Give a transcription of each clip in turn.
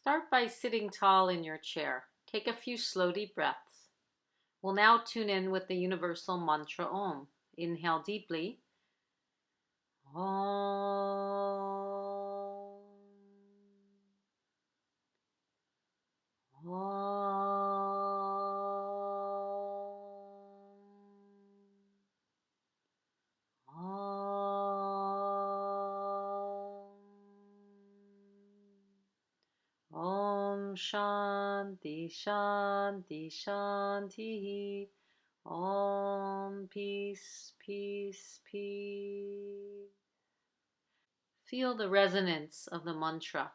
Start by sitting tall in your chair. Take a few slow, deep breaths. We'll now tune in with the universal mantra Om. Inhale deeply. Om. Om Shanti Shanti Shanti. Om Peace Peace Peace. Feel the resonance of the mantra,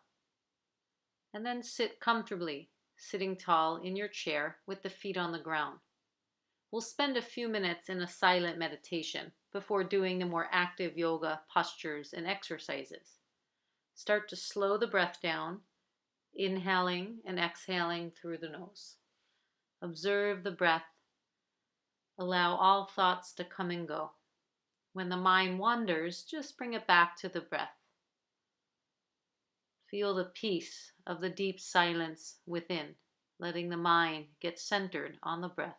and then sit comfortably, sitting tall in your chair with the feet on the ground. We'll spend a few minutes in a silent meditation before doing the more active yoga postures and exercises. Start to slow the breath down, inhaling and exhaling through the nose. Observe the breath. Allow all thoughts to come and go. When the mind wanders, just bring it back to the breath. Feel the peace of the deep silence within, letting the mind get centered on the breath.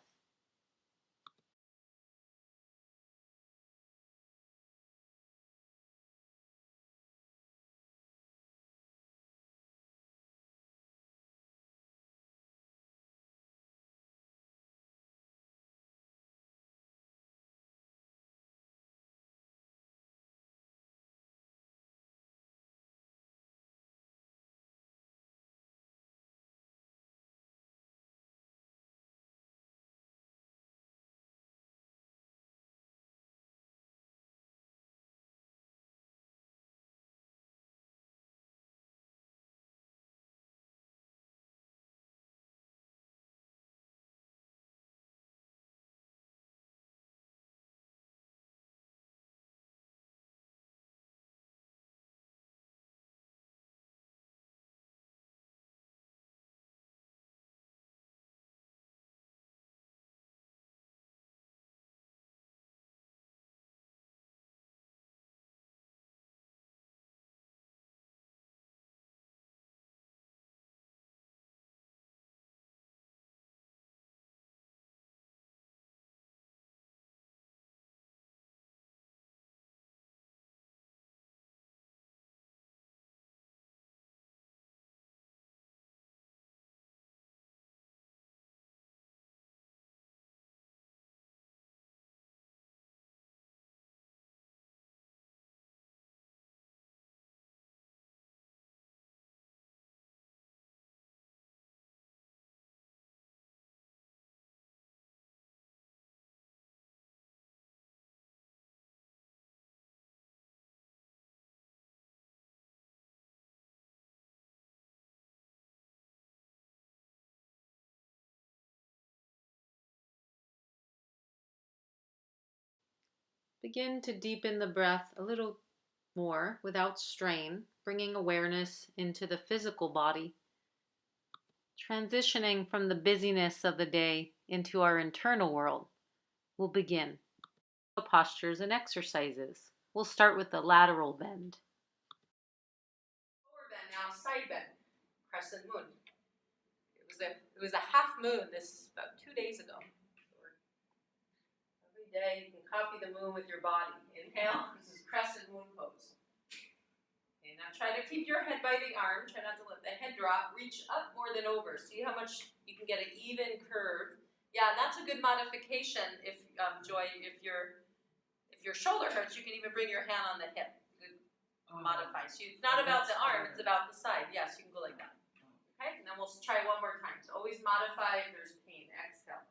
Begin to deepen the breath a little more without strain, bringing awareness into the physical body, transitioning from the busyness of the day into our internal world. We'll begin postures and exercises. We'll start with the lateral bend. Forward bend, now side bend, crescent moon. It was a half moon about 2 days ago. Every day you can copy the moon with your body. Inhale, this is crescent moon pose. Okay, now try to keep your head by the arm. Try not to let the head drop. Reach up more than over. See how much you can get an even curve. Yeah, that's a good modification. If Joy, if your shoulder hurts, you can even bring your hand on the hip. Good. Modify. So it's not about the arm, it's about the side. Yes, you can go like that. Okay, and then we'll try one more time. So always modify if there's pain. Exhale.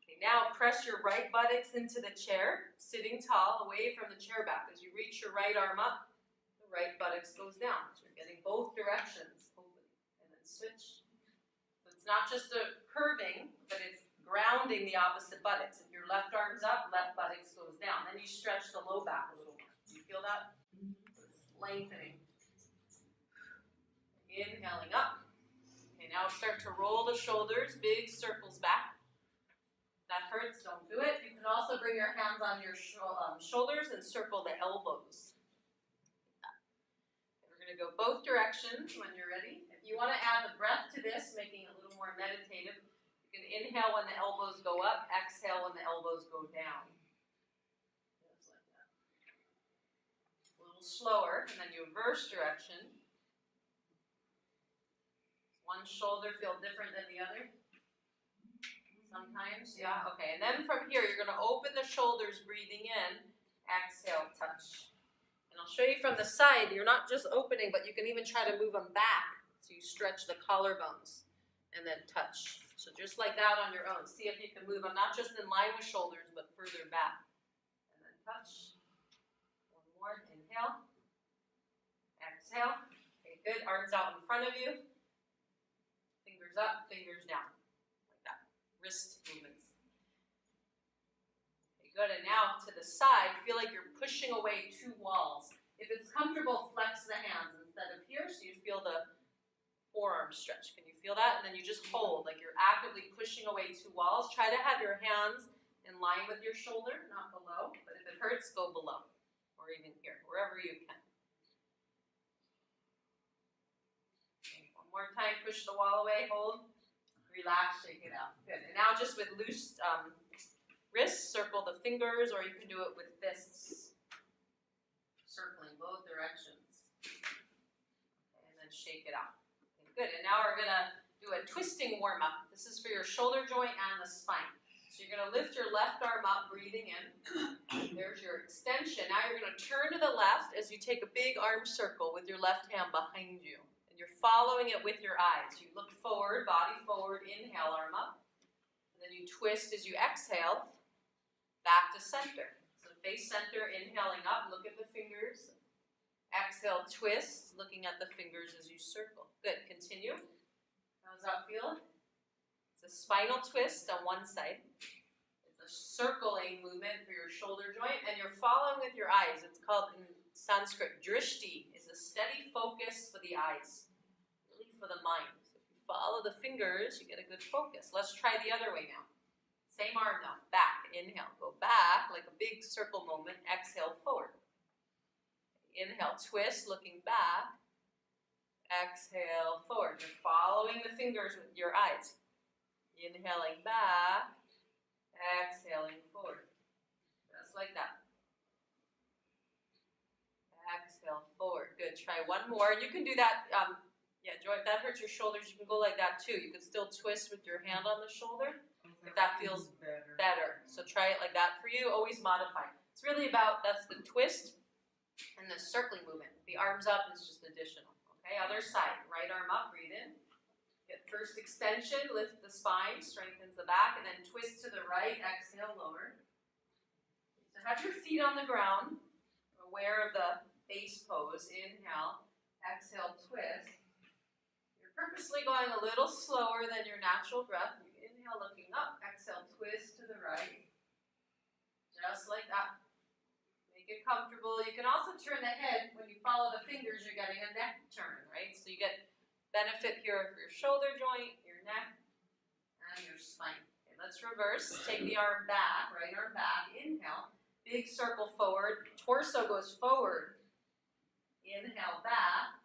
Okay, now press your right buttocks into the chair, sitting tall, away from the chair back. As you reach your right arm up, the right buttocks goes down. So you're getting both directions, hopefully. And then switch. So it's not just a curving, but it's grounding the opposite buttocks. If your left arm's up, left buttocks goes down. Then you stretch the low back a little more. Do you feel that? It's lengthening. Inhaling up. Okay, now start to roll the shoulders, big circles back. That hurts, don't do it. You can also bring your hands on your shoulders and circle the elbows. And we're going to go both directions when you're ready. If you want to add the breath to this, making it a little more meditative, you can inhale when the elbows go up, exhale when the elbows go down. Just like that. A little slower, and then you reverse direction. One shoulder feel different than the other? Sometimes, yeah, okay. And then from here, you're going to open the shoulders, breathing in, exhale, touch. And I'll show you from the side, you're not just opening, but you can even try to move them back. So you stretch the collarbones and then touch. So just like that on your own. See if you can move them, not just in line with shoulders, but further back. And then touch. One more, inhale. Exhale. Okay, good. Arms out in front of you. Fingers up, fingers down. Like that. Wrist movements. Good, and now to the side, feel like you're pushing away two walls. If it's comfortable, flex the hands instead of here, so you feel the forearm stretch. Can you feel that? And then you just hold, like you're actively pushing away two walls. Try to have your hands in line with your shoulder, not below, but if it hurts, go below, or even here, wherever you can. Okay, one more time, push the wall away, hold, relax, shake it out. Good, and now just with loose wrists, circle the fingers, or you can do it with fists, circling both directions. Okay, and then shake it out. Okay, good, and now we're going to do a twisting warm-up. This is for your shoulder joint and the spine. So you're going to lift your left arm up, breathing in. There's your extension. Now you're going to turn to the left as you take a big arm circle with your left hand behind you. And you're following it with your eyes. You look forward, body forward, inhale, arm up. And then you twist as you exhale. Back to center. So face center, inhaling up, look at the fingers. Exhale, twist, looking at the fingers as you circle. Good, continue. How does that feel? It's a spinal twist on one side. It's a circling movement for your shoulder joint, and you're following with your eyes. It's called, in Sanskrit, drishti, is a steady focus for the eyes, really for the mind. So if you follow the fingers, you get a good focus. Let's try the other way now. Same arm now, back, inhale, go back, like a big circle moment, exhale, forward. Inhale, twist, looking back, exhale, forward. You're following the fingers with your eyes. Inhaling back, exhaling forward. Just like that. Exhale, forward. Good, try one more. You can do that, yeah, Joy, if that hurts your shoulders, you can go like that too. You can still twist with your hand on the shoulder. If that feels better. So try it like that for you. Always modify. It's really about, that's the twist and the circling movement. The arms up is just additional. Okay, other side. Right arm up, breathe in. Get first extension, lift the spine, strengthens the back, and then twist to the right, exhale, lower. So have your feet on the ground, aware of the face pose. Inhale, exhale, twist. You're purposely going a little slower than your natural breath. Inhale, looking up, exhale, twist to the right. Just like that. Make it comfortable. You can also turn the head. When you follow the fingers, you're getting a neck turn, right? So you get benefit here for your shoulder joint, your neck, and your spine. Okay, let's reverse. Take the arm back, right arm back. Inhale. Big circle forward. Torso goes forward. Inhale, back.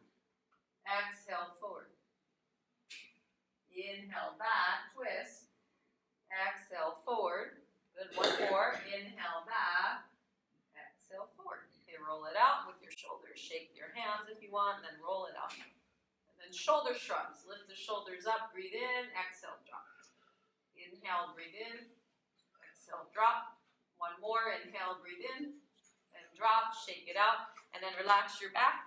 Exhale, forward. Inhale, back, twist. Exhale, forward. Good, one more. Inhale, back. Exhale, forward. Okay, roll it out with your shoulders. Shake your hands if you want, and then roll it out. And then shoulder shrugs. Lift the shoulders up, breathe in, exhale, drop. Inhale, breathe in, exhale, drop. One more, inhale, breathe in, and drop, shake it out, and then relax your back.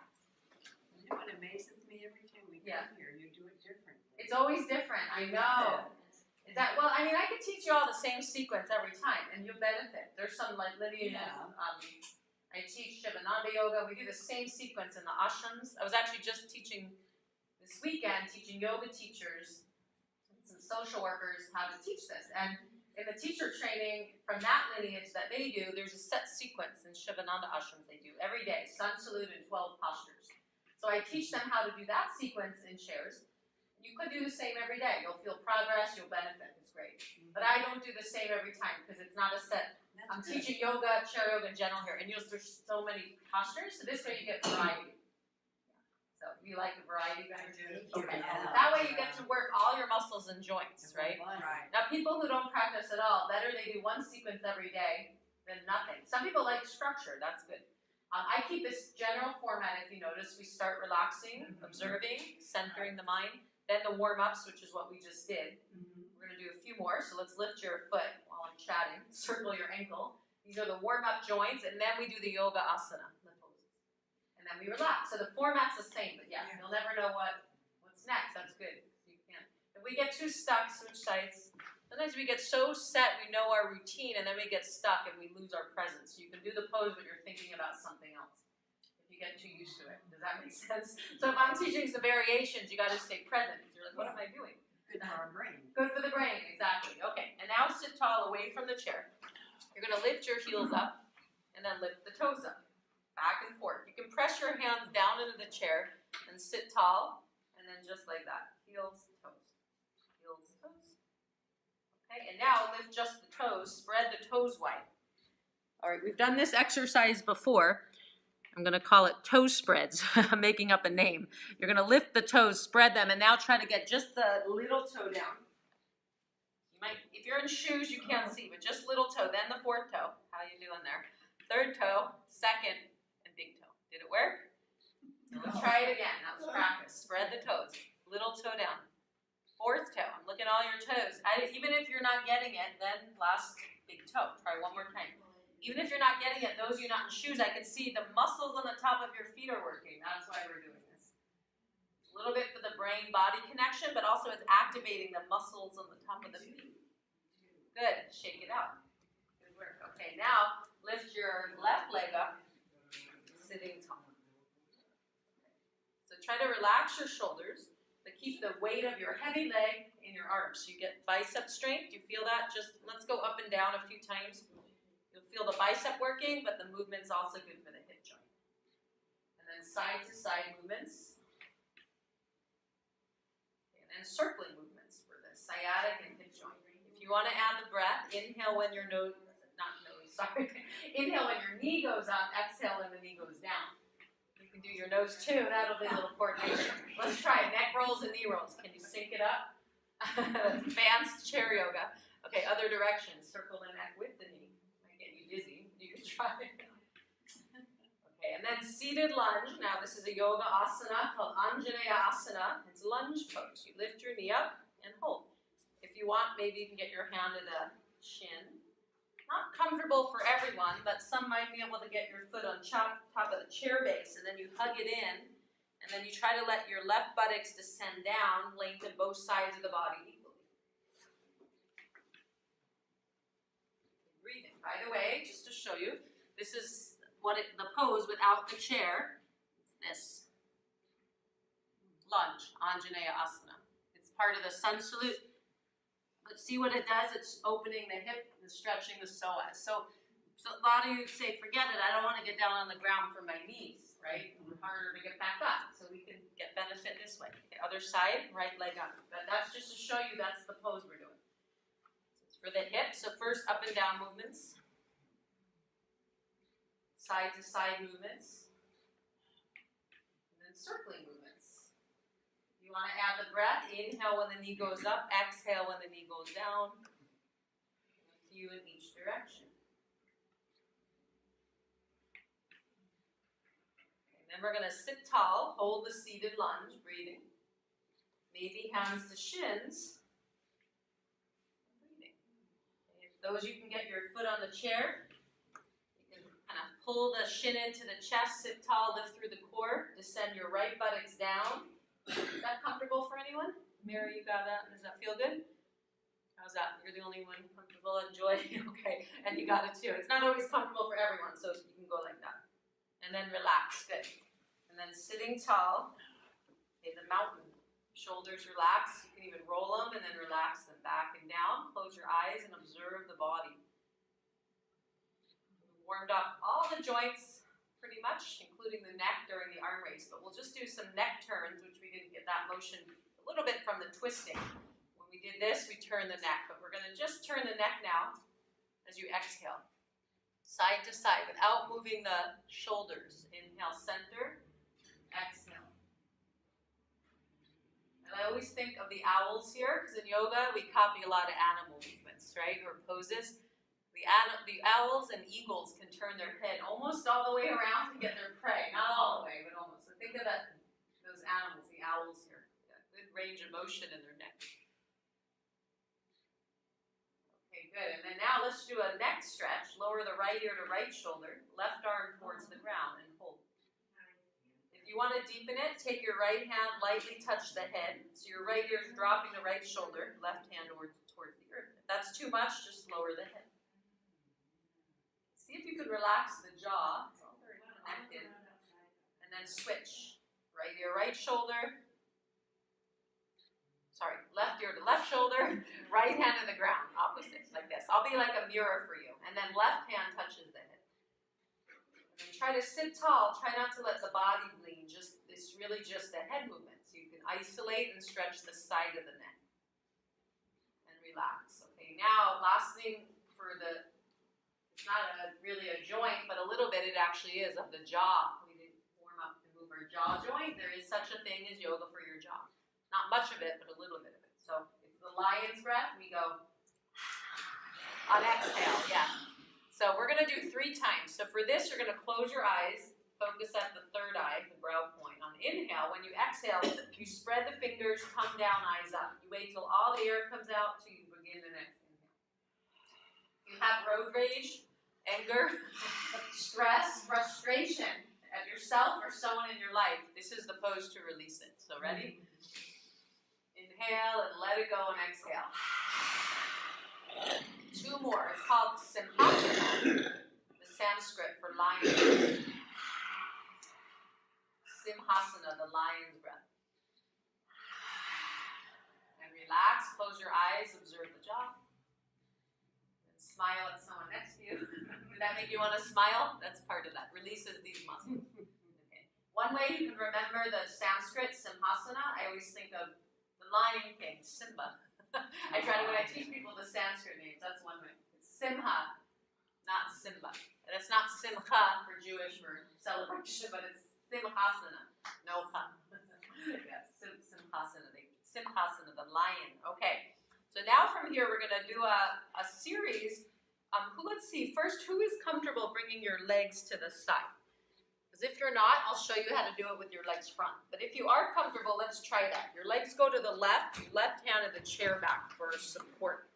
You know what amazes me every time we come here? You do it differently. It's always different, I know. Is that, well, I mean, I could teach you all the same sequence every time, and you'll benefit. There's some like lineages. Yeah. I teach Shivananda yoga. We do the same sequence in the ashrams. I was actually just teaching this weekend, teaching yoga teachers, some social workers how to teach this. And in the teacher training from that lineage that they do, there's a set sequence in Shivananda ashrams they do every day, sun salute and 12 postures. So I teach them how to do that sequence in shares. You could do the same every day. You'll feel progress, you'll benefit. It's great. But I don't do the same every time because it's not a set. I'm teaching yoga, chair yoga, and gentle here, and there's so many postures, so this way you get variety. So you like a variety better? Okay. Yeah. That way you get to work all your muscles and joints, right? Right. Now people who don't practice at all, better they do one sequence every day than nothing. Some people like structure, that's good. I keep this general format, if you notice. We start relaxing, observing, centering the mind, then the warm-ups, which is what we just did. We're going to do a few more, so let's lift your foot while I'm chatting, circle your ankle. These are the warm-up joints, and then we do the yoga asana, the poses. And then we relax. So the format's the same, but yeah, you'll never know what's next. That's good. You can. If we get too stuck, switch sides. Sometimes we get so set, we know our routine, and then we get stuck and we lose our presence. So you can do the pose, but you're thinking about something else. If you get too used to it. Does that make sense? So if I'm teaching some variations, you got to stay present. You're like, what am I doing? Good for our brain. Good for the brain, exactly. Okay, and now sit tall away from the chair. You're going to lift your heels up and then lift the toes up, back and forth. You can press your hands down into the chair and sit tall, and then just like that. Heels, toes. Heels, toes. Okay, and now lift just the toes. Spread the toes wide. All right, we've done this exercise before. I'm going to call it toe spreads. I'm making up a name. You're going to lift the toes, spread them, and now try to get just the little toe down. You might, if you're in shoes, you can't see, but just little toe, then the fourth toe. How you doing there? Third toe, second, and big toe. Did it work? Let's try it again. That was practice. Spread the toes. Little toe down. Fourth toe. I'm looking at all your toes. Even if you're not getting it, then last big toe. Try one more time. Even if you're not getting it, those of you not in shoes, I can see the muscles on the top of your feet are working. That's why we're doing this. A little bit for the brain-body connection, but also it's activating the muscles on the top of the feet. Good. Shake it out. Good work. Okay, now lift your left leg up, sitting tall. So try to relax your shoulders, but keep the weight of your heavy leg in your arms. So you get bicep strength. You feel that? Just let's go up and down a few times. You'll feel the bicep working, but the movement's also good for the hip joint. And then side to side movements. And then circling movements for the sciatic and hip joint. If you want to add the breath, inhale when your inhale when your knee goes up, exhale when the knee goes down. You can do your nose too, that'll be a little coordination. Let's try it. Neck rolls and knee rolls. Can you sync it up? Advanced chair yoga. Okay, other direction. Circle the neck with the knee. Dizzy. You can try it. Okay, and then seated lunge. Now this is a yoga asana called Anjaneya asana. It's lunge pose. You lift your knee up and hold. If you want, maybe you can get your hand to the shin. Not comfortable for everyone, but some might be able to get your foot on top of the chair base, and then you hug it in, and then you try to let your left buttocks descend down, lengthen both sides of the body equally. Breathing. By the way, just to show you, this is the pose without the chair. It's this. Lunge, Anjaneya asana. It's part of the sun salute. But see what it does? It's opening the hip and stretching the psoas. So a lot of you say, forget it, I don't want to get down on the ground for my knees, right? It's harder to get back up. So we can get benefit this way. Okay, other side, right leg up. But that's just to show you that's the pose we're doing. For the hips, so first up and down movements, side to side movements, and then circling movements. You want to add the breath, inhale when the knee goes up, exhale when the knee goes down, a few in each direction. And then we're going to sit tall, hold the seated lunge, breathing, maybe hands to shins. Those you can get your foot on the chair. You can kind of pull the shin into the chest, sit tall, lift through the core, descend your right buttocks down. Is that comfortable for anyone? Mary, you got that? Does that feel good? How's that? You're the only one comfortable, enjoy? Okay, and you got it too. It's not always comfortable for everyone, so you can go like that. And then relax, good. And then sitting tall, okay, the mountain. Shoulders relax. You can even roll them and then relax them back and down. Close your eyes and observe the body. We've warmed up all the joints pretty much, including the neck during the arm raise. But we'll just do some neck turns, which we didn't get that motion a little bit from the twisting. When we did this, we turned the neck. But we're going to just turn the neck now as you exhale. Side to side without moving the shoulders. Inhale, center. Exhale. And I always think of the owls here, because in yoga we copy a lot of animal movements, right, or poses. The owls and eagles can turn their head almost all the way around to get their prey. Not all the way, but almost. So think of that, those animals, the owls here. Good range of motion in their neck. Okay, good. And then now let's do a neck stretch. Lower the right ear to right shoulder, left arm towards the ground, and hold. If you want to deepen it, take your right hand, lightly touch the head. So your right ear is dropping the right shoulder, left hand towards the earth. If that's too much, just lower the head. See if you can relax the jaw. It's all very connected. And then switch. Right ear, right shoulder. Sorry, left ear to left shoulder, right hand to the ground, opposite, like this. I'll be like a mirror for you. And then left hand touches the head. And then try to sit tall. Try not to let the body lean. It's really just a head movement. So you can isolate and stretch the side of the neck. And relax. Okay, now last thing for it's not really a joint, but a little bit it actually is, of the jaw. We didn't warm up to move our jaw joint. There is such a thing as yoga for your jaw. Not much of it, but a little bit of it. So it's the lion's breath. We go on exhale, yeah. So we're going to do 3 times. So for this, you're going to close your eyes, focus at the third eye, the brow point. On inhale, when you exhale, you spread the fingers, tongue down, eyes up. You wait till all the air comes out till you begin the next inhale. You have road rage, anger, stress, frustration at yourself or someone in your life. This is the pose to release it. So ready? Inhale and let it go, and exhale. 2 more. It's called Simhasana, the Sanskrit for lion. Simhasana, the lion's breath. And relax, close your eyes, observe the jaw. And smile at someone next to you. Did that make you want to smile? That's part of that. Releases these muscles. Okay. One way you can remember the Sanskrit Simhasana, I always think of the Lion King, Simba. I try to, when I teach people the Sanskrit names, that's one way. It's Simha, not Simba. And it's not Simcha for Jewish for celebration, but it's Simhasana. No ha. Yes, Simhasana. Simhasana, the lion. Okay. So now from here, we're going to do a series. Let's see. First, who is comfortable bringing your legs to the side? If you're not, I'll show you how to do it with your legs front. But if you are comfortable, let's try that. Your legs go to the left hand of the chair back for support.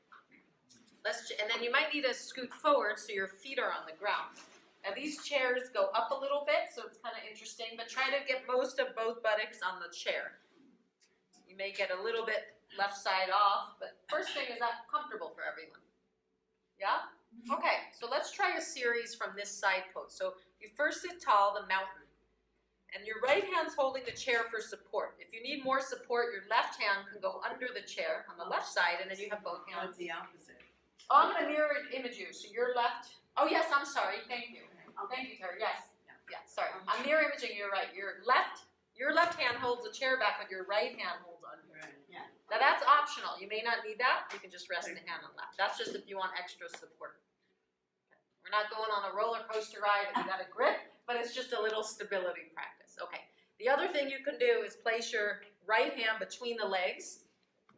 And then you might need to scoot forward so your feet are on the ground. Now these chairs go up a little bit, so it's kind of interesting, but try to get most of both buttocks on the chair. You may get a little bit left side off, but first thing, is that comfortable for everyone? Yeah? Okay, so let's try a series from this side pose. So you first sit tall, the mountain, and your right hand's holding the chair for support. If you need more support, your left hand can go under the chair on the left side, and then you have both hands. What's the opposite? Oh, I'm going to mirror image you. So your left, oh yes, I'm sorry, thank you. Thank you, Terry, yes. Yeah, sorry. I'm mirror imaging you right. Your left hand holds the chair back, but your right hand holds under. Right. Yeah. Now that's optional. You may not need that. You can just rest the hand on left. That's just if you want extra support. We're not going on a roller coaster ride if you got a grip, but it's just a little stability practice. Okay. The other thing you can do is place your right hand between the legs,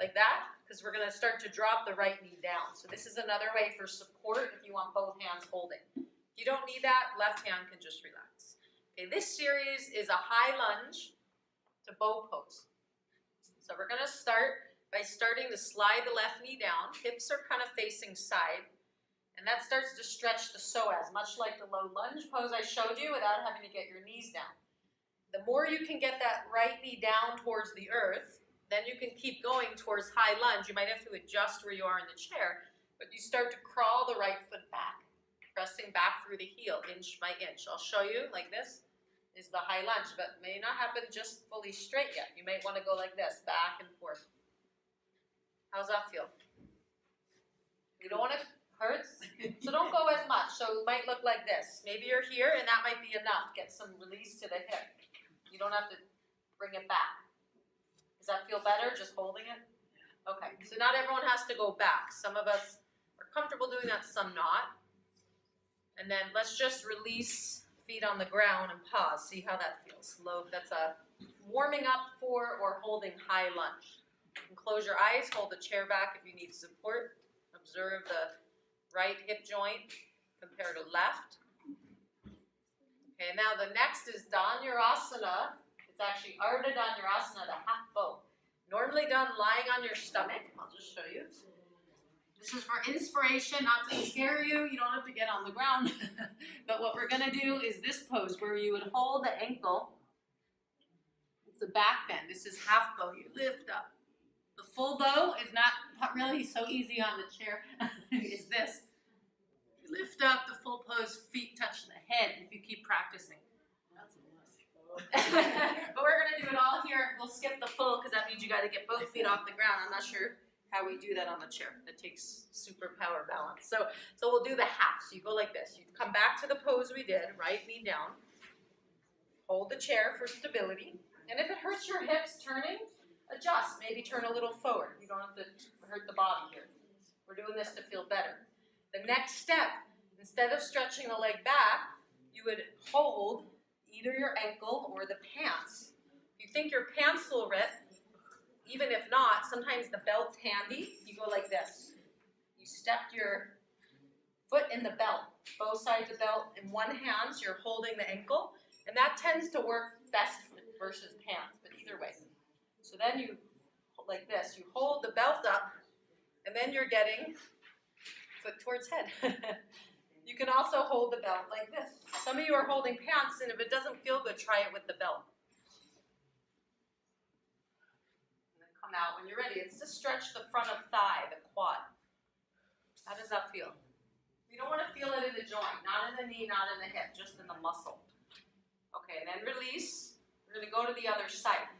like that, because we're going to start to drop the right knee down. So this is another way for support if you want both hands holding. If you don't need that, left hand can just relax. Okay, this series is a high lunge to bow pose. So we're going to start by starting to slide the left knee down. Hips are kind of facing side. And that starts to stretch the psoas, much like the low lunge pose I showed you without having to get your knees down. The more you can get that right knee down towards the earth, then you can keep going towards high lunge. You might have to adjust where you are in the chair, but you start to crawl the right foot back, pressing back through the heel, inch by inch. I'll show you, like this is the high lunge, but may not happen just fully straight yet. You might want to go like this, back and forth. How's that feel? You don't want to hurts, so don't go as much. So it might look like this. Maybe you're here, and that might be enough. Get some release to the hip. You don't have to bring it back. Does that feel better, just holding it? Okay, so not everyone has to go back. Some of us are comfortable doing that, some not. And then let's just release feet on the ground and pause. See how that feels. Slow. That's a warming up for or holding high lunge. You can close your eyes, hold the chair back if you need support. Observe the right hip joint compared to left. Okay, now the next is Dhanurasana. It's actually Ardha Dhanurasana, the half bow. Normally done lying on your stomach. I'll just show you. This is for inspiration, not to scare you. You don't have to get on the ground. But what we're going to do is this pose where you would hold the ankle. It's a back bend. This is half bow. You lift up. The full bow is not really so easy on the chair. It's this. You lift up the full pose, feet touch the head if you keep practicing. But we're going to do it all here. We'll skip the full because that means you got to get both feet off the ground. I'm not sure how we do that on the chair. That takes superpower balance. So we'll do the half. So you go like this. You come back to the pose we did, right knee down. Hold the chair for stability. And if it hurts your hips turning, adjust. Maybe turn a little forward. You don't have to hurt the body here. We're doing this to feel better. The next step, instead of stretching the leg back, you would hold either your ankle or the pants. If you think your pants will rip, even if not, sometimes the belt's handy. You go like this. You step your foot in the belt, both sides of the belt in one hand, so you're holding the ankle, and that tends to work best versus pants, but either way. So then you, like this, you hold the belt up, and then you're getting foot towards head. You can also hold the belt like this. Some of you are holding pants, and if it doesn't feel good, try it with the belt. And then come out when you're ready. It's to stretch the front of thigh, the quad. How does that feel? You don't want to feel it in the joint, not in the knee, not in the hip, just in the muscle. Okay, and then release. We're going to go to the other side.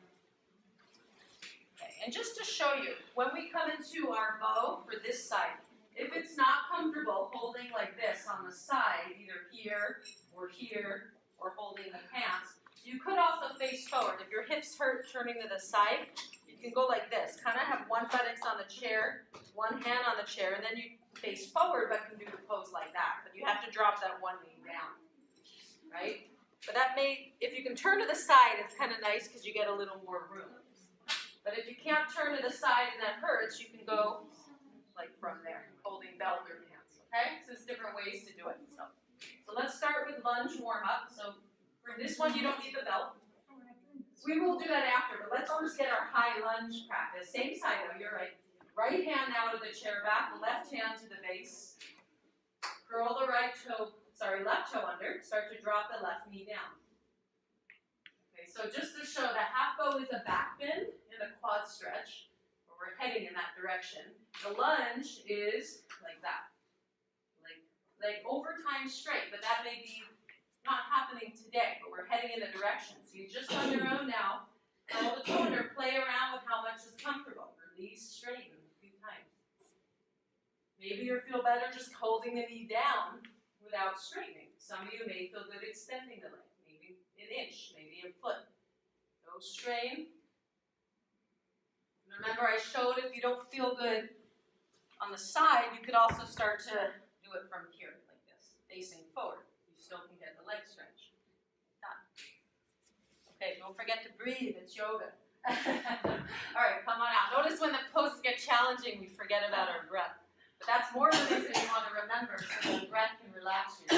Okay, and just to show you, when we come into our bow for this side, if it's not comfortable holding like this on the side, either here or holding the pants, you could also face forward. If your hips hurt turning to the side, you can go like this. Kind of have one buttocks on the chair, one hand on the chair, and then you face forward but can do the pose like that. But you have to drop that one knee down, right? But that may, if you can turn to the side, it's kind of nice because you get a little more room. But if you can't turn to the side and that hurts, you can go like from there, holding belt or pants, okay? So there's different ways to do it. So let's start with lunge warm-up. So for this one, you don't need the belt. We will do that after, but let's first get our high lunge practice. Same side though, you're right. Right hand out of the chair back, left hand to the base. Curl the left toe under. Start to drop the left knee down. Okay, so just to show that half bow is a back bend and a quad stretch. We're heading in that direction. The lunge is like that. Like over time straight, but that may be not happening today, but we're heading in the direction. So you just on your own now, follow the toner, play around with how much is comfortable. Release, straighten a few times. Maybe you feel better just holding the knee down without straightening. Some of you may feel good extending the leg, maybe an inch, maybe a foot. Go strain. Remember, I showed if you don't feel good on the side, you could also start to do it from here, like this, facing forward. You still can get the leg stretch. Done. Okay, don't forget to breathe. It's yoga. All right, come on out. Notice when the poses get challenging, we forget about our breath. But that's more of the reason you want to remember, so the breath can relax you.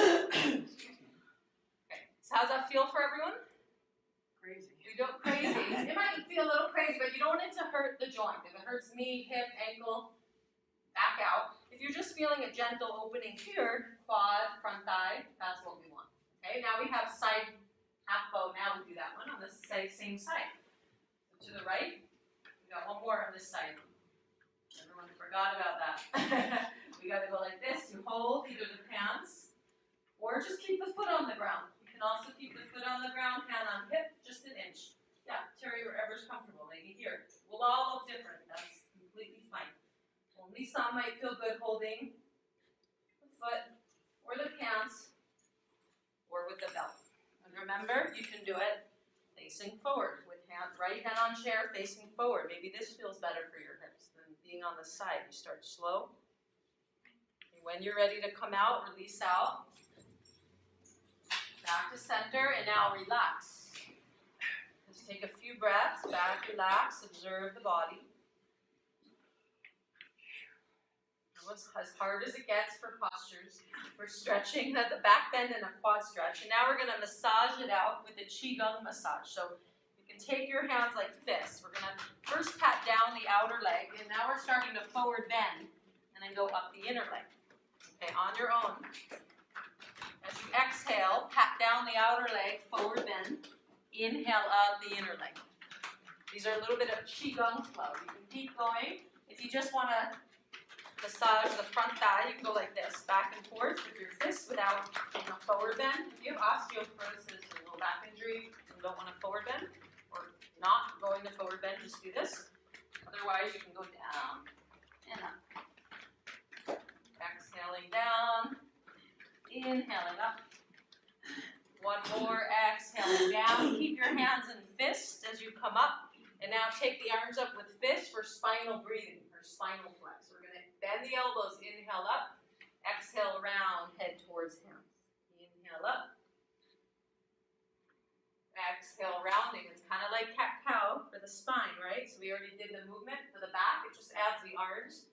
Okay, so how's that feel for everyone? Crazy. We go crazy. It might feel a little crazy, but you don't want it to hurt the joint. If it hurts knee, hip, ankle, back out. If you're just feeling a gentle opening here, quad, front thigh, that's what we want. Okay, now we have side half bow. Now we do that one on the same side. So to the right, we got one more on this side. Everyone forgot about that. We got to go like this. You hold either the pants or just keep the foot on the ground. You can also keep the foot on the ground, hand on hip, just an inch. Yeah, Terry, wherever's comfortable, maybe here. We'll all look different. That's completely fine. Only some might feel good holding the foot or the pants or with the belt. And remember, you can do it facing forward with right hand on chair facing forward. Maybe this feels better for your hips than being on the side. You start slow. And when you're ready to come out, release out. Back to to center, and now relax. Just take a few breaths, back, relax, observe the body. As hard as it gets for postures, we're stretching the back bend and a quad stretch. And now we're going to massage it out with a Qigong massage. So you can take your hands like this. We're going to first pat down the outer leg, and now we're starting to forward bend and then go up the inner leg. Okay, on your own. As you exhale, pat down the outer leg, forward bend. Inhale up the inner leg. These are a little bit of Qigong flow. You can keep going. If you just want to massage the front thigh, you can go like this, back and forth with your fists without forward bend. If you have osteoporosis or low back injury and don't want to forward bend, or not going to forward bend, just do this. Otherwise, you can go down and up. Exhaling down, inhaling up. One more, exhaling down. Keep your hands in fists as you come up. And now take the arms up with fists for spinal breathing, or spinal flex. We're going to bend the elbows, inhale up, exhale around, head towards hands. Inhale up, exhale rounding. It's kind of like cat-cow for the spine, right? So we already did the movement for the back. It just adds the arms.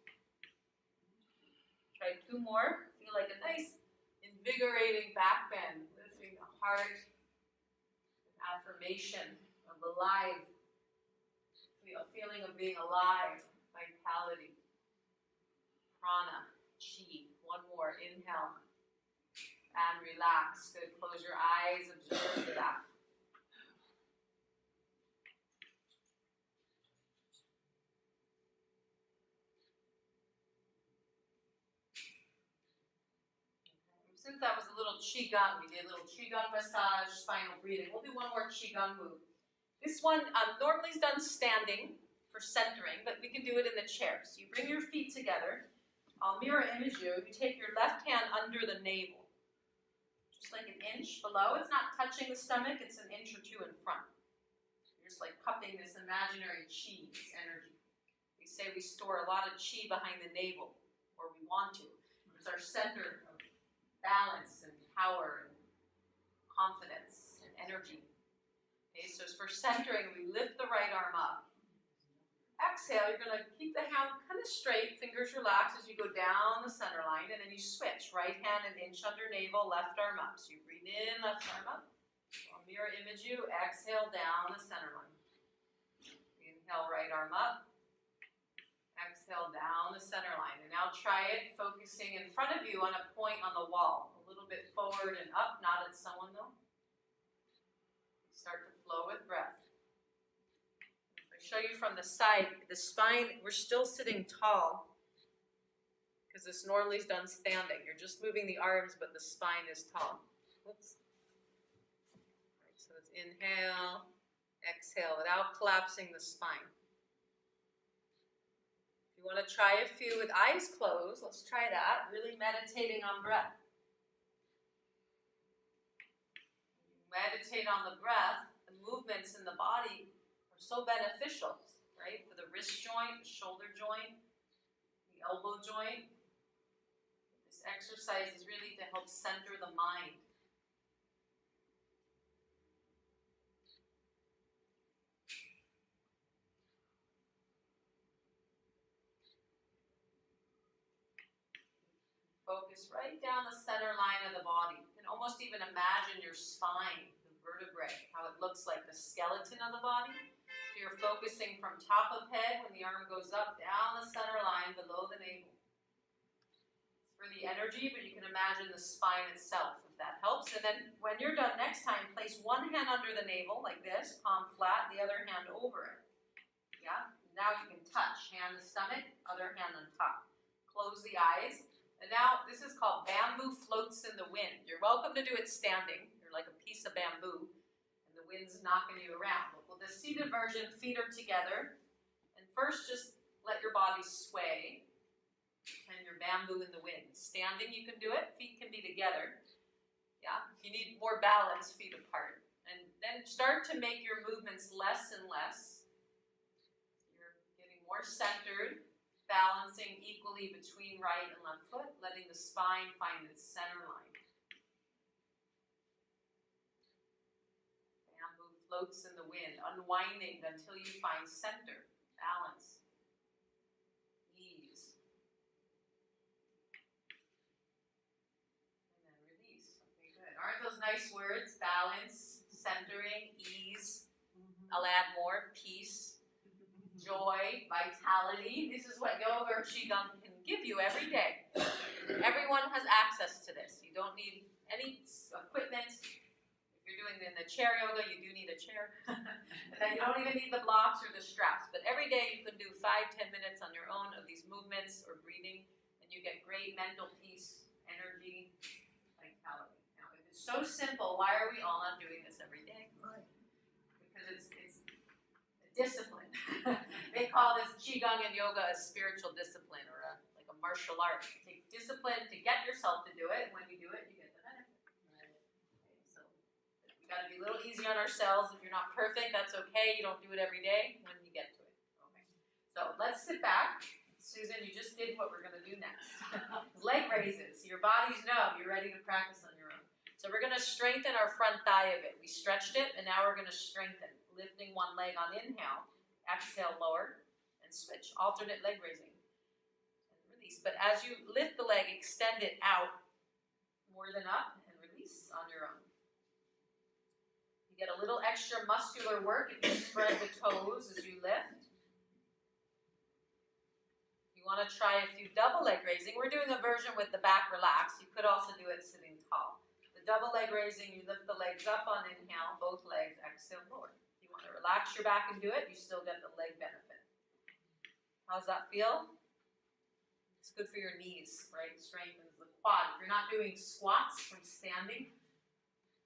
Try 2 more. Feel like a nice, invigorating back bend, lifting the heart, an affirmation of alive. A feeling of being alive, vitality, prana, chi. One more, inhale, and relax. Good, close your eyes, observe that. Since that was a little Qigong, we did a little Qigong massage, spinal breathing. We'll do one more Qigong move. This one normally is done standing for centering, but we can do it in the chair. So you bring your feet together. I'll mirror image you. You take your left hand under the navel, just like an inch below. It's not touching the stomach. It's an inch or 2 in front. You're just like cupping this imaginary chi, this energy. We say we store a lot of chi behind the navel, or we want to. It's our center of balance and power and confidence and energy. Okay, so for centering, we lift the right arm up. Exhale, you're going to keep the hand kind of straight, fingers relaxed as you go down the center line, and then you switch. Right hand an inch under navel, left arm up. So you breathe in, left arm up. I'll mirror image you. Exhale down the center line. Inhale, right arm up. Exhale down the center line. And now try it focusing in front of you on a point on the wall. A little bit forward and up, not at someone though. Start to flow with breath. If I show you from the side, the spine, we're still sitting tall because this normally is done standing. You're just moving the arms, but the spine is tall. Oops. Right, so it's inhale, exhale, without collapsing the spine. If you want to try a few with eyes closed, let's try that. Really meditating on breath. Meditate on the breath, the movements in the body are so beneficial, right? For the wrist joint, the shoulder joint, the elbow joint. This exercise is really to help center the mind. Focus right down the center line of the body. You can almost even imagine your spine, the vertebrae, how it looks like the skeleton of the body. So you're focusing from top of head when the arm goes up, down the center line below the navel. It's for the energy, but you can imagine the spine itself, if that helps. And then when you're done next time, place one hand under the navel like this, palm flat, the other hand over it. Yeah? Now you can touch, hand the stomach, other hand on top. Close the eyes. And now, this is called bamboo floats in the wind. You're welcome to do it standing. You're like a piece of bamboo, and the wind's knocking you around. But with the seated version, feet are together. And first, just let your body sway, and your bamboo in the wind. Standing, you can do it. Feet can be together. Yeah, if you need more balance, feet apart. And then start to make your movements less and less. You're getting more centered. Balancing equally between right and left foot, letting the spine find its center line. floats in the wind, unwinding until you find center, balance, ease. And then release. Okay, good. Aren't those nice words? Balance, centering, ease. I'll add more, peace, joy, vitality. This is what yoga or qigong can give you every day. Everyone has access to this. You don't need any equipment. If you're doing in the chair yoga, you do need a chair. And then you don't even need the blocks or the straps. But every day you can do 5-10 minutes on your own of these movements or breathing, and you get great mental peace, energy, vitality. Now, if it's so simple, why are we all not doing this every day? Because it's a discipline. They call this qigong and yoga a spiritual discipline or like a martial art. It takes discipline to get yourself to do it, and when you do it, you get the benefit. Right? Okay, so we got to be a little easy on ourselves. If you're not perfect, that's okay. You don't do it every day. When you get to it, okay. So let's sit back. Susan, you just did what we're going to do next. Leg raises. Your body's numb. You're ready to practice on your own. So we're going to strengthen our front thigh a bit. We stretched it, and now we're going to strengthen. Lifting one leg on inhale, exhale, lower, and switch. Alternate leg raising. And release. But as you lift the leg, extend it out more than up, and release on your own. You get a little extra muscular work if you spread the toes as you lift. You want to try a few double leg raising. We're doing a version with the back relaxed. You could also do it sitting tall. The double leg raising, you lift the legs up on inhale, both legs, exhale, lower. If you want to relax your back and do it, you still get the leg benefit. How's that feel? It's good for your knees, right? Strengthens the quad. If you're not doing squats from standing,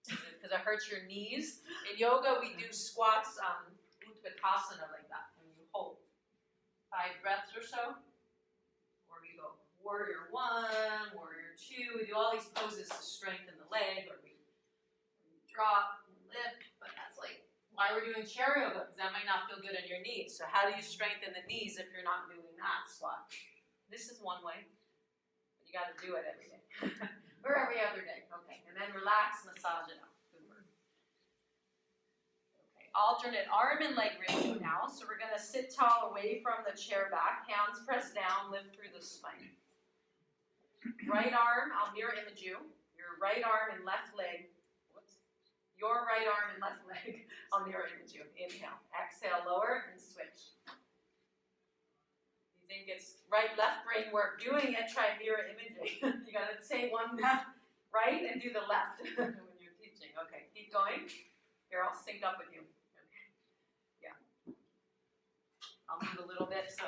because it hurts your knees. In yoga, we do squats, utkatasana like that, and you hold 5 breaths or so. Or we go warrior 1, warrior 2. We do all these poses to strengthen the leg, or we drop, lift, but that's like why we're doing chair yoga, because that might not feel good in your knees. So how do you strengthen the knees if you're not doing that squat? This is one way, but you got to do it every day. Or every other day. Okay, and then relax, massage it out. Good work. Okay, alternate arm and leg raising now. So we're going to sit tall away from the chair back. Hands pressed down, lift through the spine. Right arm, I'll mirror image you. Your right arm and left leg. Whoops. Your right arm and left leg. I'll mirror image you. Inhale. Exhale, lower, and switch. You think it's right, left brain work. Doing it, try mirror imaging. You got to say one right and do the left when you're teaching. Okay, keep going. Here, I'll sync up with you. Okay. Yeah. I'll move a little bit so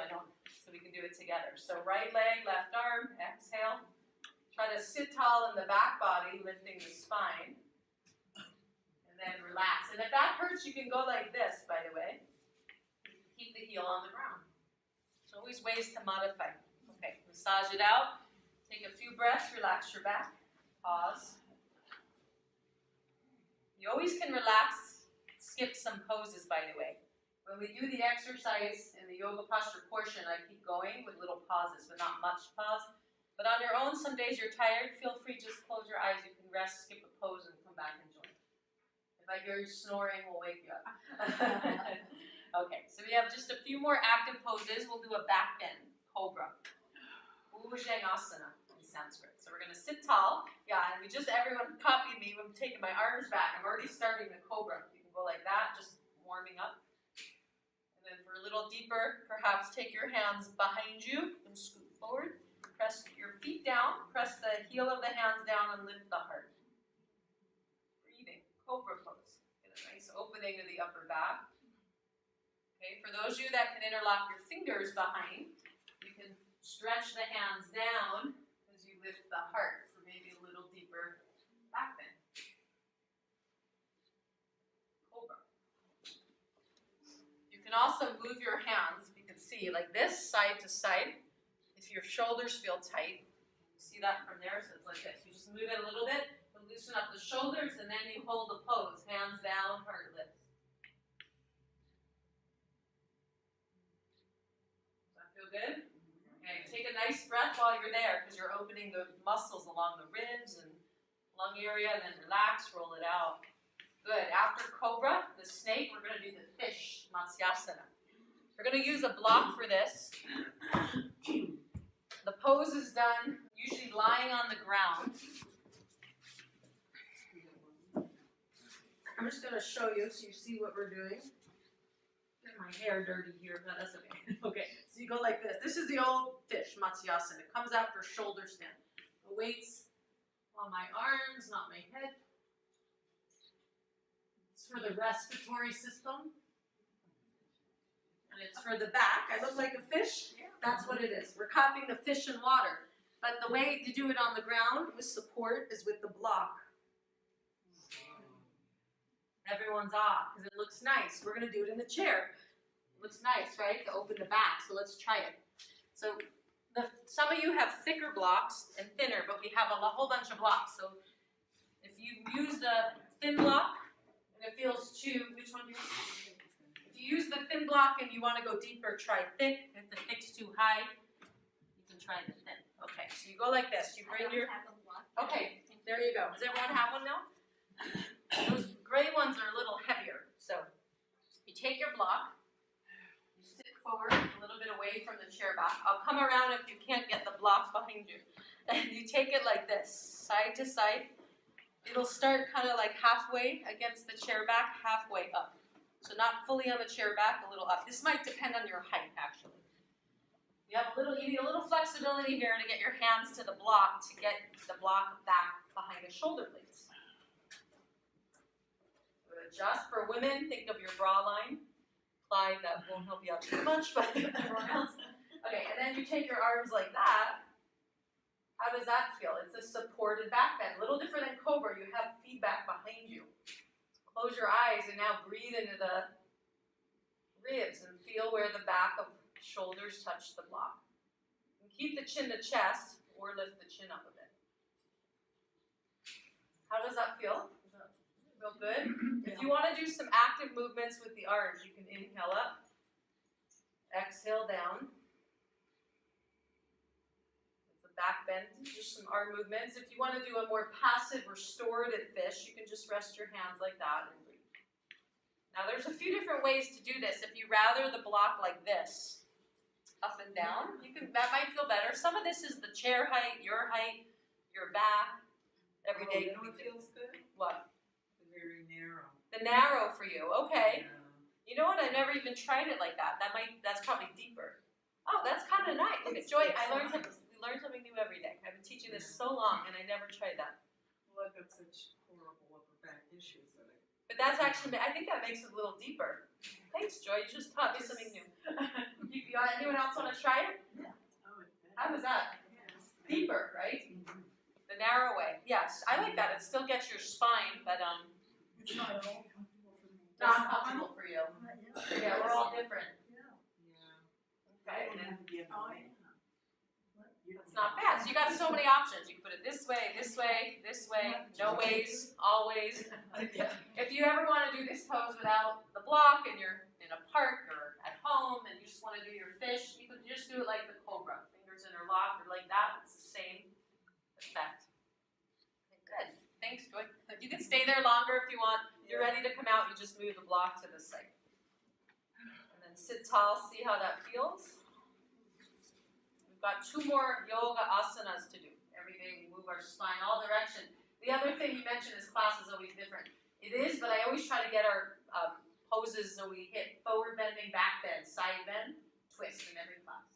we can do it together. So right leg, left arm, exhale. Try to sit tall in the back body, lifting the spine. And then relax. And if that hurts, you can go like this, by the way. Keep the heel on the ground. There's always ways to modify. Okay, massage it out. Take a few breaths, relax your back. Pause. You always can relax, skip some poses, by the way. When we do the exercise in the yoga posture portion, I keep going with little pauses, but not much pause. But on your own, some days you're tired, feel free, just close your eyes. You can rest, skip a pose, and come back and join. If I hear you snoring, we'll wake you up. Okay, so we have just a few more active poses. We'll do a back bend, cobra. Bhujangasana in Sanskrit. So we're going to sit tall. Yeah, and everyone copied me. I'm taking my arms back. I'm already starting the cobra. You can go like that, just warming up. And then for a little deeper, perhaps take your hands behind you and scoot forward. Press your feet down. Press the heel of the hands down and lift the heart. Breathing, cobra pose. Get a nice opening to the upper back. Okay, for those of you that can interlock your fingers behind, you can stretch the hands down as you lift the heart for maybe a little deeper back bend. Cobra. You can also move your hands, you can see, like this, side to side. If your shoulders feel tight, you see that from there, so it's like this. You just move it a little bit, loosen up the shoulders, and then you hold the pose. Hands down, heart lifts. Good? Okay, take a nice breath while you're there because you're opening the muscles along the ribs and lung area, and then relax, roll it out. Good. After cobra, the snake, we're going to do the fish, Matsyasana. We're going to use a block for this. The pose is done usually lying on the ground. I'm just going to show you so you see what we're doing. Get my hair dirty here, but that's okay. Okay, so you go like this. This is the old fish, Matsyasana. It comes after shoulder stand. The weight's on my arms, not my head. It's for the respiratory system. And it's for the back. I look like a fish? That's what it is. We're copying the fish in water. But the way to do it on the ground with support is with the block. Everyone's off because it looks nice. We're going to do it in the chair. It looks nice, right? To open the back. So let's try it. So some of you have thicker blocks and thinner, but we have a whole bunch of blocks. So if you use the thin block and it feels too, which one do you use? If you use the thin block and you want to go deeper, try thick. If the thick's too high, you can try the thin. Okay, so you go like this. You bring your, okay, there you go. Does everyone have one now? Those gray ones are a little heavier. So you take your block, you sit forward a little bit away from the chair back. I'll come around if you can't get the block behind you. And you take it like this, side to side. It'll start kind of like halfway against the chair back, halfway up. So not fully on the chair back, a little up. This might depend on your height, actually. You need a little flexibility here to get your hands to the block to get the block back behind the shoulder blades. Adjust. For women, think of your bra line. Clyde, that won't help you out too much, but everyone else. Okay, and then you take your arms like that. How does that feel? It's a supported back bend. A little different than cobra. You have feedback behind you. Close your eyes and now breathe into the ribs and feel where the back of shoulders touch the block. And keep the chin to chest or lift the chin up a bit. How does that feel? Feel good? If you want to do some active movements with the arms, you can inhale up, exhale down. It's a back bend, just some arm movements. If you want to do a more passive restorative fish, you can just rest your hands like that and breathe. Now there's a few different ways to do this. If you rather the block like this, up and down, that might feel better. Some of this is the chair height, your back. Every day. You know what feels good? What? Very narrow. The narrow for you, okay. Yeah. You know what? I never even tried it like that. That's probably deeper. Oh, that's kind of nice. Look at Joy. We learn something new every day. I've been teaching this so long, and I never tried that. Well, I've got such horrible upper back issues that But that's actually, I think that makes it a little deeper. Thanks, Joy. You just taught me something new. Anyone else want to try it? Yeah. How was that? Yes. Deeper, right? The narrow way. Yes, I like that. It still gets your spine, but It's not at all comfortable for me. not comfortable for you. Yeah, we're all different. Yeah. Okay, and then It's it's not bad. So you got so many options. You can put it this way, no ways, always. If you ever want to do this pose without the block and you're in a park or at home and you just want to do your fish, you can just do it like the cobra. Fingers interlocked or like that. It's the same effect. Okay, good. Thanks, Joy. You can stay there longer if you want. If you're ready to come out, you just move the block to the side. And then sit tall, see how that feels. We've got 2 more yoga asanas to do. Every day we move our spine all directions. The other thing you mentioned is class is always different. It is, but I always try to get our poses so we hit forward bending, back bend, side bend, twist in every class.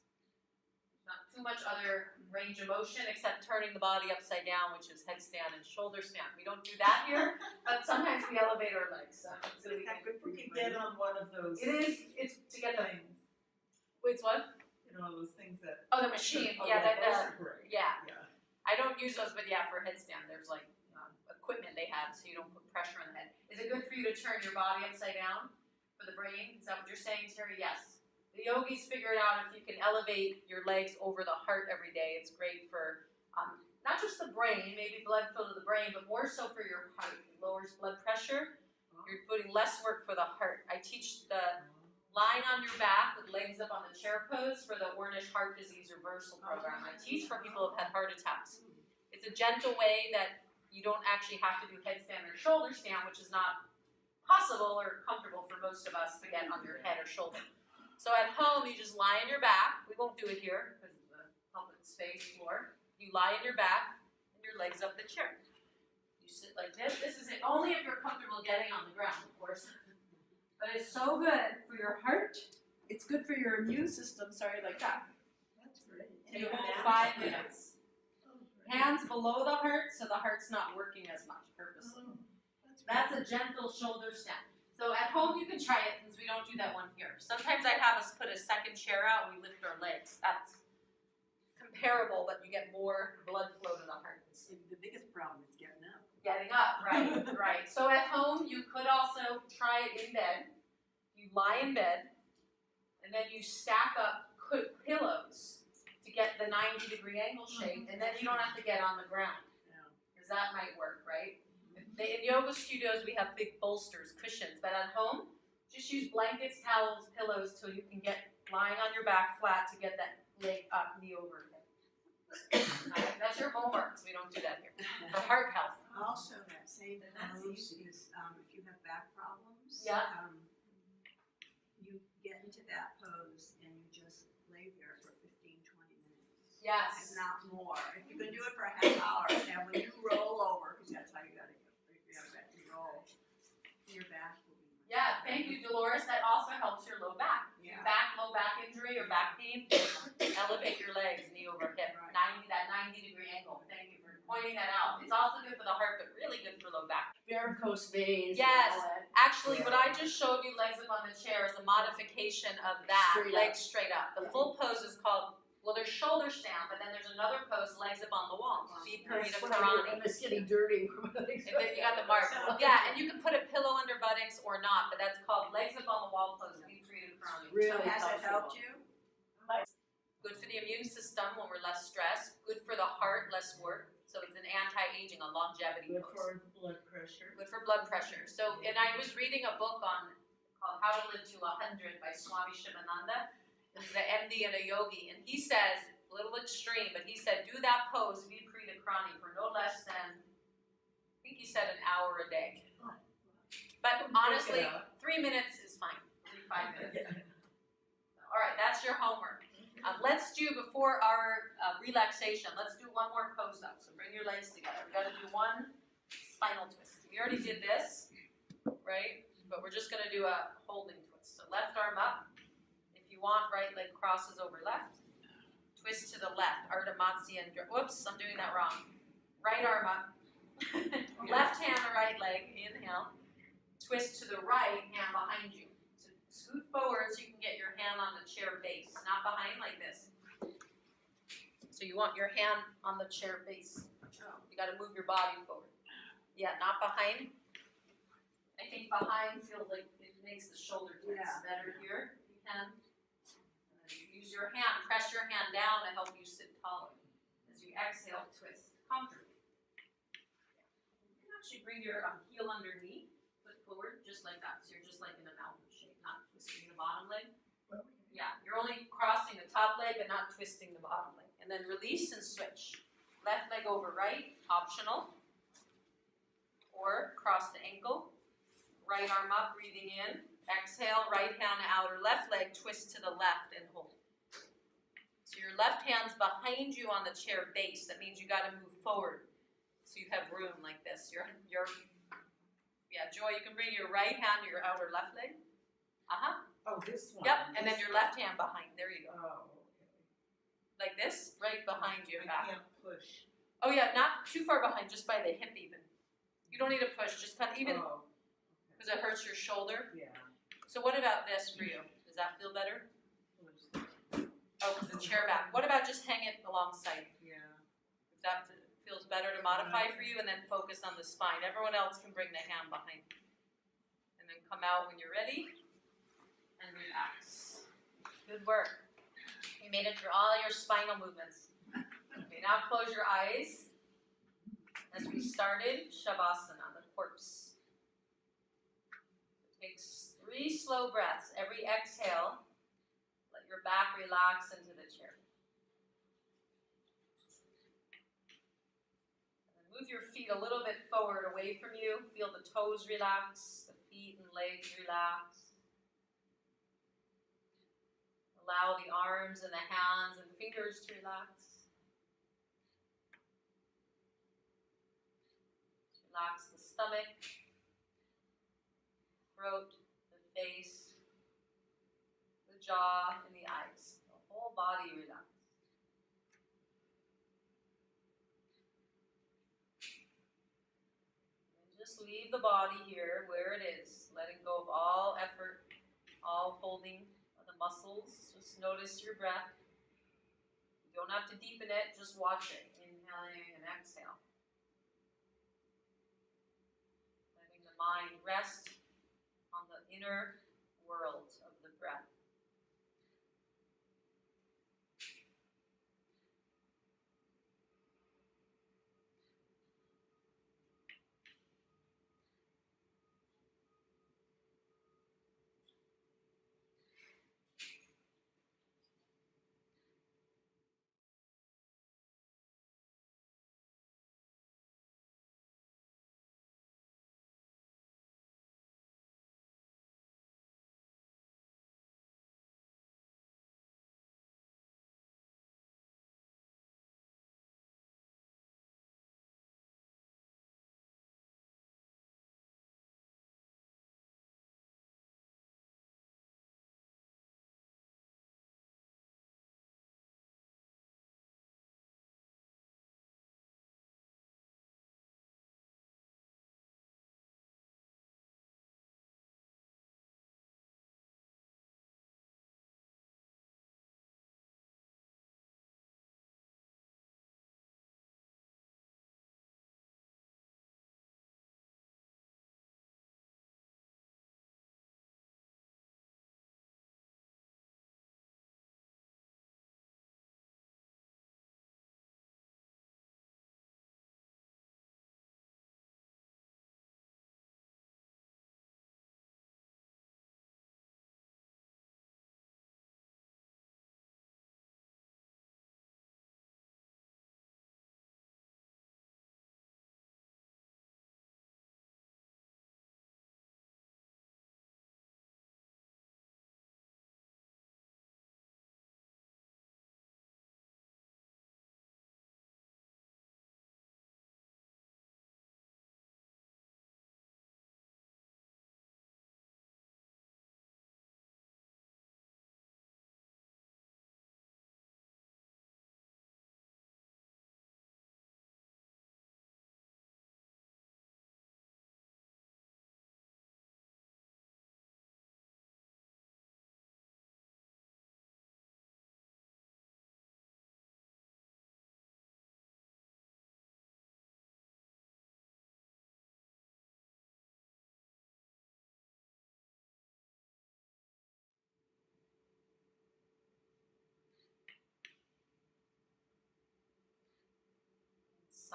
Not too much other range of motion except turning the body upside down, which is headstand and shoulder stand. We don't do that here, but sometimes we elevate our legs. So we can get on one of those. It's to get the things. Wait, what? You know, those things that. Oh, the machine. Oh, Yeah, those are great. yeah. Yeah. I don't use those, but yeah, for headstand, there's like equipment they have so you don't put pressure on the head. Is it good for you to turn your body upside down for the brain? Is that what you're saying, Terry? Yes. The yogis figured out if you can elevate your legs over the heart every day, it's great for not just the brain, maybe blood flow to the brain, but more so for your heart. It lowers blood pressure. You're putting less work for the heart. I teach the lying on your back with legs up on the chair pose for the Ornish Heart Disease Reversal Program. I teach for people who have had heart attacks. It's a gentle way that you don't actually have to do headstand or shoulder stand, which is not possible or comfortable for most of us to get on your head or shoulder. So at home, you just lie on your back. We won't do it here because of the public space floor. You lie on your back and your legs up the chair. You sit like this. This is it only if you're comfortable getting on the ground, of course. But it's so good for your heart. It's good for your immune system. Sorry, like that. That's great. You hold 5 minutes. Hands below the heart so the heart's not working as much purposely. That's a gentle shoulder stand. So at home you can try it since we don't do that one here. Sometimes I have us put a second chair out and we lift our legs. That's comparable, but you get more blood flow to the heart. The biggest problem is getting up. Getting up, right, right. So at home you could also try it in bed. You lie in bed and then you stack up pillows to get the 90-degree angle shape, and then you don't have to get on the ground. Because that might work, right? In yoga studios, we have big bolsters, cushions, but at home, just use blankets, towels, pillows till you can get lying on your back flat to get that leg up, knee over. That's your homework, so we don't do that here. For heart health. Also, that same pose is if you have back problems. Yeah. You get into that pose and you just lay there for 15-20 minutes. Yes. And not more. If you can do it for a half hour, and when you roll over, because that's how you got to roll, your back will be. Yeah, thank you, Dolores. That also helps your low back. Yeah. Low back injury or back pain, elevate your legs, knee over hip. Right. That 90-degree angle. Thank you for pointing that out. It's also good for the heart, but really good for low back. Varicose veins. Yes. Actually, what I just showed you, legs up on the chair, is a modification of that. Straight Legs straight up. The full pose is called, well, there's shoulder stand, but then there's another pose, legs up on the wall. That's Viparita what I Karani. do. It's getting dirty. And then you got the mark. Yeah, and you can put a pillow under buttocks or not, but that's called legs up on the wall pose, Viparita Karani. Really So has it helped comfortable. you? Good for the immune system when we're less stressed. Good for the heart, less work. So it's an anti-aging, a longevity Good pose. for blood pressure. Good for blood pressure. So, and I was reading a book called How to Live to 100 by Swami Shivananda. This is an MD and a yogi, and he says, a little extreme, but he said, do that pose, Viparita Karani, for no less than, I think he said an hour a day. But honestly, 3 minutes is fine. 5 minutes. All right, that's your homework. Let's do, before our relaxation, let's do one more pose up. So bring your legs together. We've got to do one spinal twist. We already did this, right? But we're just going to do a holding twist. So left arm up. If you want, right leg crosses over left. Twist to the left. Ardha Matsyentra. Whoops, I'm doing that wrong. Right arm up. Left hand, right leg. Inhale. Twist to the right, hand behind you. So scoot forward so you can get your hand on the chair base, not behind like this. So you want your hand on the chair base. You got to move your body forward. Yeah, not behind. I think behind feels like it makes the shoulder tense better here. If you can. And then you use your hand, press your hand down to help you sit taller. As you exhale, twist comfortably. You can actually bring your heel underneath. Forward, just like that. So you're just like in a mountain shape, not twisting the bottom leg. Yeah, you're only crossing the top leg, but not twisting the bottom leg. And then release and switch. Left leg over right, optional. Or cross the ankle. Right arm up, breathing in. Exhale, right hand outer left leg, twist to the left and hold. So your left hand's behind you on the chair base. That means you got to move forward. So you have room like this. Yeah, Joy, you can bring your right hand to your outer left leg. Oh, this one. Yep, and then your left hand behind. There you go. Oh, okay. Like this, right behind you. I Back. can't push. Oh yeah, not too far behind, just by the hip even. You don't need to push, just kind of even, Oh, because it hurts your shoulder. yeah. So what about this for you? Does that feel better? Push. Oh, because the chair back. What about just hang it alongside? Yeah. If that feels better to modify for you, and then focus on the spine. Everyone else can bring the hand behind. And then come out when you're ready, and relax. Good work. You made it through all your spinal movements. Okay, now close your eyes. As we started, Shavasana, the corpse. Take 3 slow breaths. Every exhale, let your back relax into the chair. Move your feet a little bit forward away from you. Feel the toes relax, the feet and legs relax. Allow the arms and the hands and fingers to relax. Relax the stomach, throat, the face, the jaw, and the eyes. The whole body relax. And just leave the body here where it is, letting go of all effort, all holding of the muscles. Just notice your breath. You don't have to deepen it, just watch it. Inhaling and exhale. Letting the mind rest on the inner world of the breath.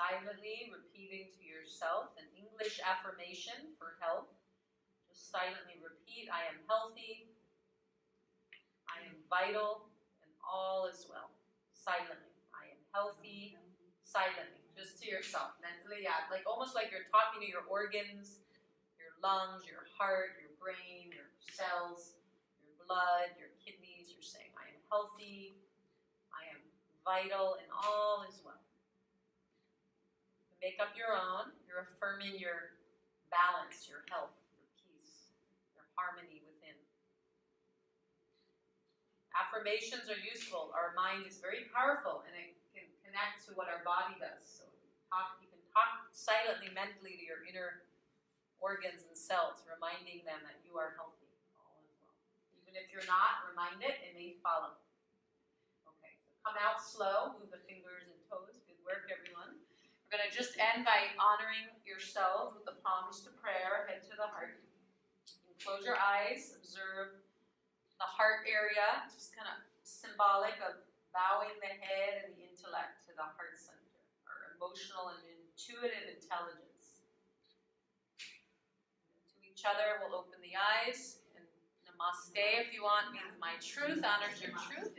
Silently repeating to yourself an English affirmation for health. Just silently repeat, I am healthy, I am vital, and all is well. Silently, I am healthy, silently, just to yourself, mentally, yeah, like almost like you're talking to your organs, your lungs, your heart, your brain, your cells, your blood, your kidneys. You're saying, I am healthy, I am vital, and all is well. Make up your own. You're affirming your balance, your health, your peace, your harmony within. Affirmations are useful. Our mind is very powerful and it can connect to what our body does. So you can talk silently, mentally to your inner organs and cells, reminding them that you are healthy. All is well. Even if you're not, remind it, it may follow. Okay, so come out slow, move the fingers and toes. Good work, everyone. We're going to just end by honoring yourselves with the palms to prayer, head to the heart. And close your eyes, observe the heart area, just kind of symbolic of bowing the head and the intellect to the heart center, our emotional and intuitive intelligence. To each other, we'll open the eyes, and namaste if you want, means my truth honors your truth.